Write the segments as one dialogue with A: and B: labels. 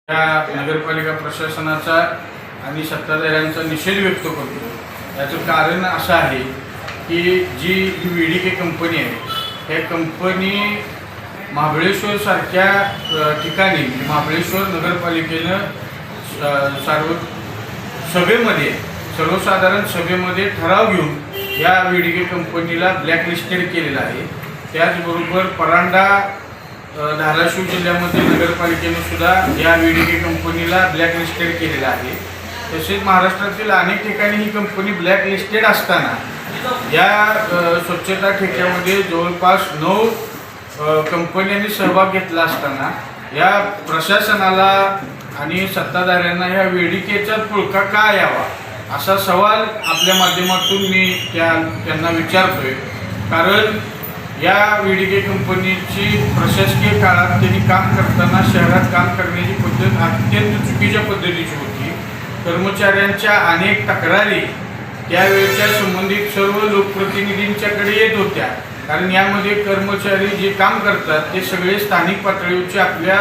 A: या नगरपालिका प्रशासनाचा आणि सत्ताधाऱ्यांचा निषेध व्यक्त करतो। याचं कारण असं आहे की जी VDK कंपनी आहे, हे कंपनी महाबळेश्वर सारख्या ठिकाणी महाबळेश्वर नगरपालिकेनं सर्वसाधारण सभेमध्ये ठराव घेऊन या VDK कंपनीला ब्लॅकलिस्टेड केलेला आहे। त्याचबरोबर परांडा धाराशिव जिल्ह्यामध्ये नगरपालिकेने सुद्धा या VDK कंपनीला ब्लॅकलिस्टेड केलेला आहे। तसेच महाराष्ट्रातील अनेक ठिकाणी ही कंपनी ब्लॅकलिस्टेड असताना या स्वच्छता ठेक्यामध्ये जवळपास 9 कंपन्यांनी सहभाग घेतला असताना या प्रशासनाला आणि सत्ताधाऱ्यांना या VDKचा पुळका का यावा असा सवाल आपल्या माध्यमातून मी त्यांना विचारतोय। कारण या VDK कंपनीची प्रशासकीय काळात त्यांनी काम करताना शहरात काम करण्याची पद्धत अत्यंत चुकीच्या पद्धतीची होती। कर्मचाऱ्यांच्या अनेक तक्रारी त्यावेळच्या संबंधित सर्व लोकप्रतिनिधींच्याकडे येत होत्या, कारण यामध्ये कर्मचारी जे काम करतात ते सगळे स्थानिक पातळीवरचे आपल्या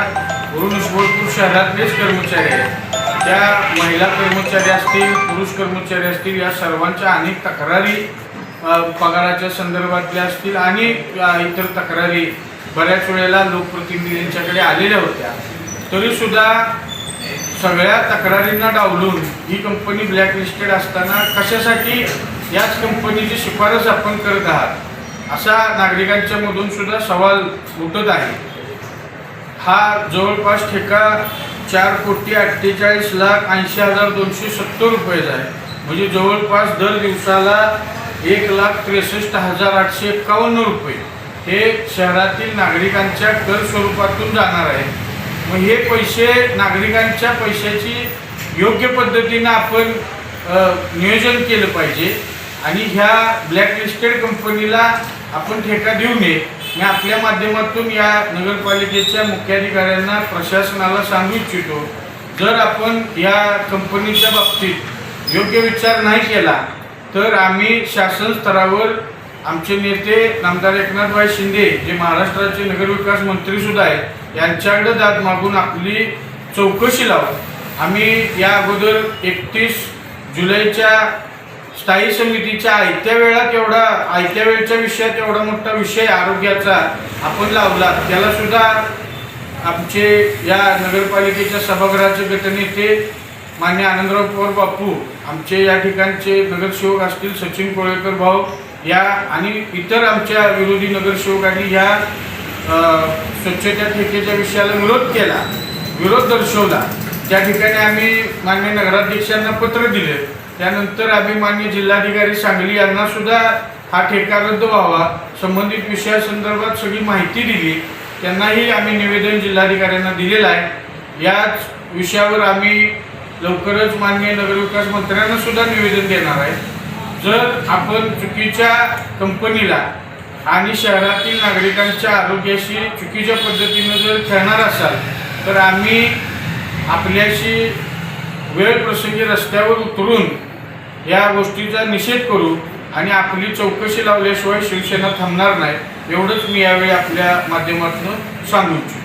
A: वरुणेश्वर शहरातलेच कर्मचारी आहेत। त्या महिला कर्मचारी असतील, पुरुष कर्मचारी असतील, या सर्वांच्या अनेक तक्रारी पगाराच्या संदर्भातल्या असतील आणि इतर तक्रारी बऱ्याच वेळेला लोकप्रतिनिधींच्याकडे आलेल्या होत्या। तरीसुद्धा सगळ्या तक्रारींना डावलून ही कंपनी ब्लॅकलिस्टेड असताना कशासाठी याच कंपनीची शिफारस आपण करत आहात असा नागरिकांच्या मधून सुद्धा सवाल उठत आहे। हा जवळपास ठेका 4,48,80,270 रुपयाचा आहे, म्हणजे जवळपास दर दिवसाला 1,63,851 रुपये हे शहरातील नागरिकांच्या कर स्वरूपातून जाणार आहे। मग हे पैसे नागरिकांच्या पैशाची योग्य पद्धतीने आपण नियोजन केलं पाहिजे आणि ह्या ब्लॅकलिस्टेड कंपनीला आपण ठेका देऊ नये। मी आपल्या माध्यमातून या नगरपालिकेच्या मुख्याधिकाऱ्यांना प्रशासनाला सांगू इच्छितो, जर आपण या कंपनीच्या बाबतीत योग्य विचार नाही केला तर आम्ही शासन स्तरावर आमचे नेते नामदार एकनाथभाई शिंदे जे महाराष्ट्राचे नगरविकास मंत्री सुद्धा आहेत, यांच्याकडे दाद मागून आपली चौकशी लावू। आम्ही या अगोदर 31 जुलैच्या स्थायी समितीच्या आयत्या वेळच्या विषयात एवढा मोठा विषय आरोग्याचा आपण लावला, त्याला सुद्धा आमचे या नगरपालिकेच्या सभागृहाचे गटनेते मान्य आनंदराव पवार बापू, आमचे या ठिकाणचे नगरसेवक असतील सचिन कोळेकर भाऊ या आणि इतर आमच्या विरोधी नगरसेवकांनी ह्या स्वच्छता ठेकेच्या विषयाला विरोध दर्शवला। त्या ठिकाणी आम्ही मान्य नगराध्यक्षांना पत्र दिले, त्यानंतर आम्ही मान्य जिल्हाधिकारी सांगली यांना सुद्धा हा ठेका रद्द व्हावा संबंधित विषयासंदर्भात सगळी माहिती दिली। त्यांनाही आम्ही निवेदन जिल्हाधिकाऱ्यांना दिलेलं आहे। याच विषयावर आम्ही लवकरच मान्य नगरविकास मंत्र्यांना सुद्धा निवेदन देणार आहे। जर आपण चुकीच्या कंपनीला आणि शहरातील नागरिकांच्या आरोग्याशी चुकीच्या पद्धतीने जर खेळणार असाल तर आम्ही आपल्याशी वेळ प्रसंगी रस्त्यावर उतरून या गोष्टीचा निषेध करू आणि आपली चौकशी लावल्याशिवाय शिवसेना थांबणार नाही, एवढंच मी यावेळी आपल्या माध्यमातून सांगू इच्छितो।